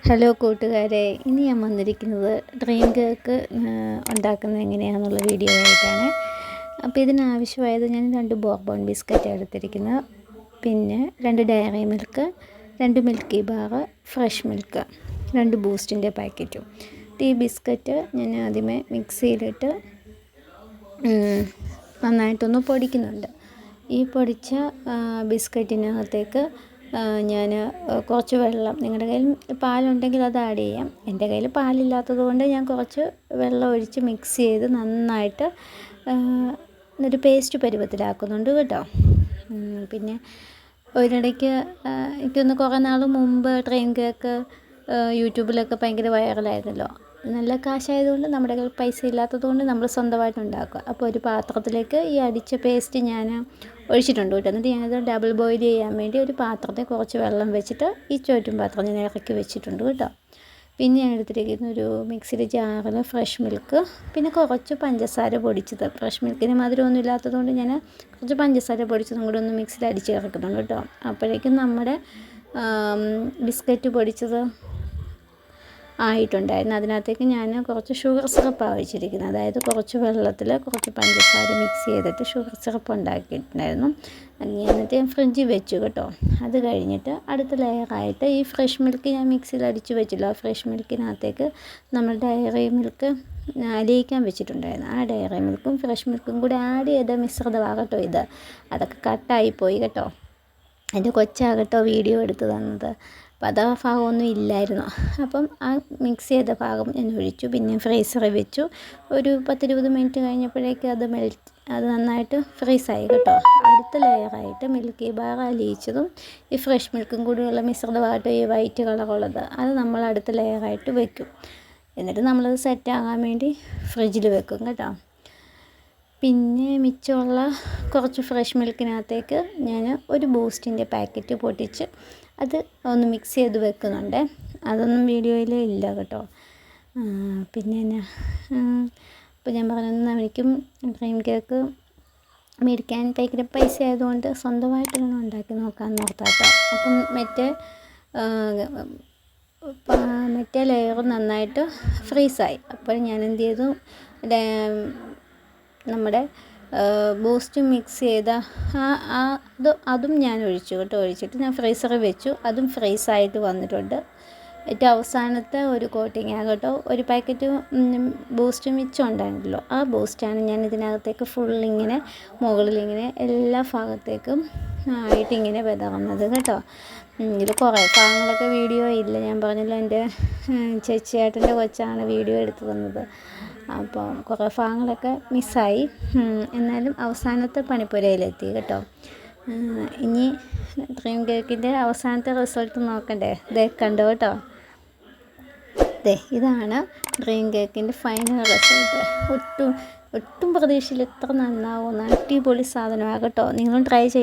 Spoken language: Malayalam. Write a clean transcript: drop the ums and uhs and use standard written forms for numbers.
ഹലോ കൂട്ടുകാരെ, ഇനി ഞാൻ വന്നിരിക്കുന്നത് ഡ്രീം കേക്ക് ഉണ്ടാക്കുന്നത് എങ്ങനെയാണെന്നുള്ള വീഡിയോ ആയിട്ടാണ്. അപ്പോൾ ഇതിനാവശ്യമായത് ഞാൻ 2 ബോർബൺ ബിസ്ക്കറ്റ് എടുത്തിരിക്കുന്നത്, പിന്നെ 2 dairy milk, 2 milky bar, fresh milk, 2 ബൂസ്റ്റിൻ്റെ പാക്കറ്റും. ഈ ബിസ്ക്കറ്റ് ഞാൻ ആദ്യമേ മിക്സിയിലിട്ട് നന്നായിട്ടൊന്ന് പൊടിക്കുന്നുണ്ട്. ഈ പൊടിച്ച ബിസ്ക്കറ്റിനകത്തേക്ക് ഞാൻ കുറച്ച് വെള്ളം, നിങ്ങളുടെ കയ്യിൽ പാലുണ്ടെങ്കിൽ അത് ആഡ് ചെയ്യാം. എൻ്റെ കയ്യിൽ പാലില്ലാത്തത് കൊണ്ട് ഞാൻ കുറച്ച് വെള്ളം ഒഴിച്ച് മിക്സ് ചെയ്ത് നന്നായിട്ട് ഒരു പേസ്റ്റ് പരുവത്തിലാക്കുന്നുണ്ട് കേട്ടോ. പിന്നെ ഒരിടയ്ക്ക് എനിക്കൊന്ന് കുറേ നാൾ മുമ്പ് ഡ്രീം കേക്ക് യൂട്യൂബിലൊക്കെ ഭയങ്കര വൈറലായിരുന്നല്ലോ. നല്ല കാശായതുകൊണ്ട് നമ്മുടെ കയ്യിൽ പൈസ ഇല്ലാത്തത് കൊണ്ട് നമ്മൾ സ്വന്തമായിട്ട് ഉണ്ടാക്കുക. അപ്പോൾ ഒരു പാത്രത്തിലേക്ക് ഈ അടിച്ച പേസ്റ്റ് ഞാൻ ഒഴിച്ചിട്ടുണ്ട് കേട്ടോ. എന്നിട്ട് ഞാനത് ഡബിൾ ബോയിൽ ചെയ്യാൻ വേണ്ടി ഒരു പാത്രത്തിൽ കുറച്ച് വെള്ളം വെച്ചിട്ട് ഈ ചോറ്റും പാത്രം ഞാൻ ഇറക്കി വെച്ചിട്ടുണ്ട് കേട്ടോ. പിന്നെ ഞാൻ എടുത്തിരിക്കുന്ന ഒരു മിക്സിയുടെ ജാറിൽ ഫ്രഷ് മിൽക്ക്, പിന്നെ കുറച്ച് പഞ്ചസാര പൊടിച്ചത്. ഫ്രഷ് മിൽക്കിന് മധുരമൊന്നും ഇല്ലാത്തതുകൊണ്ട് ഞാൻ കുറച്ച് പഞ്ചസാര പൊടിച്ചതും കൂടെ ഒന്ന് മിക്സിയിൽ അടിച്ച് ഇറക്കുന്നുണ്ട് കേട്ടോ. അപ്പോഴേക്കും നമ്മുടെ ബിസ്ക്കറ്റ് പൊടിച്ചത് ആയിട്ടുണ്ടായിരുന്നു. അതിനകത്തേക്ക് ഞാൻ കുറച്ച് ഷുഗർ സിറപ്പാണ് ഒഴിച്ചിരിക്കുന്നത്. അതായത് കുറച്ച് വെള്ളത്തിൽ കുറച്ച് പഞ്ചസാര മിക്സ് ചെയ്തിട്ട് ഷുഗർ സിറപ്പ് ഉണ്ടാക്കിയിട്ടുണ്ടായിരുന്നു. എന്നിട്ട് ഞാൻ ഫ്രിഡ്ജിൽ വെച്ചു കേട്ടോ. അത് കഴിഞ്ഞിട്ട് അടുത്ത ലെയറായിട്ട് ഈ ഫ്രഷ് മിൽക്ക് ഞാൻ മിക്സിയിൽ അടിച്ച് വെച്ചില്ല. ആ ഫ്രഷ് മിൽക്കിനകത്തേക്ക് നമ്മൾ ഡയറി മിൽക്ക് അലിയിക്കാൻ വെച്ചിട്ടുണ്ടായിരുന്നു. ആ ഡയറി മിൽക്കും ഫ്രഷ് മിൽക്കും കൂടി ആഡ് ചെയ്ത മിശ്രിതമാകട്ടോ ഇത്. അതൊക്കെ കട്ടായിപ്പോയി കേട്ടോ. എൻ്റെ കൊച്ചാകട്ടോ വീഡിയോ എടുത്ത് തന്നത്. അപ്പം അത് ആ ഭാഗമൊന്നും ഇല്ലായിരുന്നു. അപ്പം ആ മിക്സ് ചെയ്ത ഭാഗം ഞാൻ ഒഴിച്ചു. പിന്നെ ഫ്രീസറിൽ വെച്ചു. ഒരു 10-20 മിനിറ്റ് കഴിഞ്ഞപ്പോഴേക്കും അത് നന്നായിട്ട് ഫ്രീസായി കേട്ടോ. അടുത്ത ലെയറായിട്ട് മിൽക്കി ബാർ അലിയിച്ചതും ഈ ഫ്രഷ് മിൽക്കും കൂടിയുള്ള മിശ്രിതമായിട്ട് ഈ വൈറ്റ് കളറുള്ളത് അത് നമ്മൾ അടുത്ത ലെയറായിട്ട് വെക്കും. എന്നിട്ട് നമ്മളത് സെറ്റാകാൻ വേണ്ടി ഫ്രിഡ്ജിൽ വെക്കും കേട്ടോ. പിന്നെ മിച്ചമുള്ള കുറച്ച് ഫ്രഷ് മിൽക്കിനകത്തേക്ക് ഞാൻ ഒരു ബൂസ്റ്റിൻ്റെ പാക്കറ്റ് പൊട്ടിച്ച് അത് ഒന്ന് മിക്സ് ചെയ്ത് വെക്കുന്നുണ്ട്. അതൊന്നും വീഡിയോയിൽ ഇല്ല കേട്ടോ. പിന്നെ ഇപ്പോൾ ഞാൻ പറഞ്ഞത് എനിക്കും ഡ്രീം കേക്ക് മേടിക്കാൻ ഭയങ്കര പൈസ ആയതുകൊണ്ട് സ്വന്തമായിട്ട് ഇങ്ങനെ ഉണ്ടാക്കി നോക്കാമെന്ന് ഓർത്താട്ടോ. അപ്പം മറ്റേ ലെയർ നന്നായിട്ട് ഫ്രീസായി. അപ്പോൾ ഞാൻ എന്ത് ചെയ്തു, നമ്മുടെ ബൂസ്റ്റ് മിക്സ് ചെയ്ത അതും ഞാൻ ഒഴിച്ചു കേട്ടോ. ഒഴിച്ചിട്ട് ഞാൻ ഫ്രീസറിൽ വെച്ചു. അതും ഫ്രീസായിട്ട് വന്നിട്ടുണ്ട്. ഏറ്റവും അവസാനത്തെ ഒരു കോട്ടിങ് ആകട്ടോ. ഒരു പാക്കറ്റ് ബൂസ്റ്റ് മിച്ചം ഉണ്ടായിരുന്നല്ലോ, ആ ബൂസ്റ്റാണ് ഞാൻ ഇതിനകത്തേക്ക് ഫുള്ളിങ്ങനെ മുകളിലിങ്ങനെ എല്ലാ ഭാഗത്തേക്കും ആയിട്ടിങ്ങനെ വിതറുന്നത് കേട്ടോ. ഇതിൽ കുറേ ഭാഗങ്ങളൊക്കെ വീഡിയോ ഇല്ല. ഞാൻ പറഞ്ഞല്ലോ, എൻ്റെ ചേച്ചിയേട്ടൻ്റെ കൊച്ചാണ് വീഡിയോ എടുത്തു തന്നത്. അപ്പോൾ കുറേ ഭാഗങ്ങളൊക്കെ മിസ്സായി. എന്നാലും അവസാനത്തെ പണിപ്പുരയിലെത്തി കേട്ടോ. ഇനി ഡ്രീം കേക്കിൻ്റെ അവസാനത്തെ റിസൾട്ട് നോക്കണ്ടേ? കണ്ടോ കേട്ടോ. ഇതാണ് ഡ്രീം കേക്കിൻ്റെ ഫൈനൽ റിസൾട്ട്. ഒട്ടും പ്രതീക്ഷയിൽ ഇത്ര നന്നാവുന്ന അടിപൊളി സാധനമാണ് കേട്ടോ. നിങ്ങളും ട്രൈ ചെയ്യും.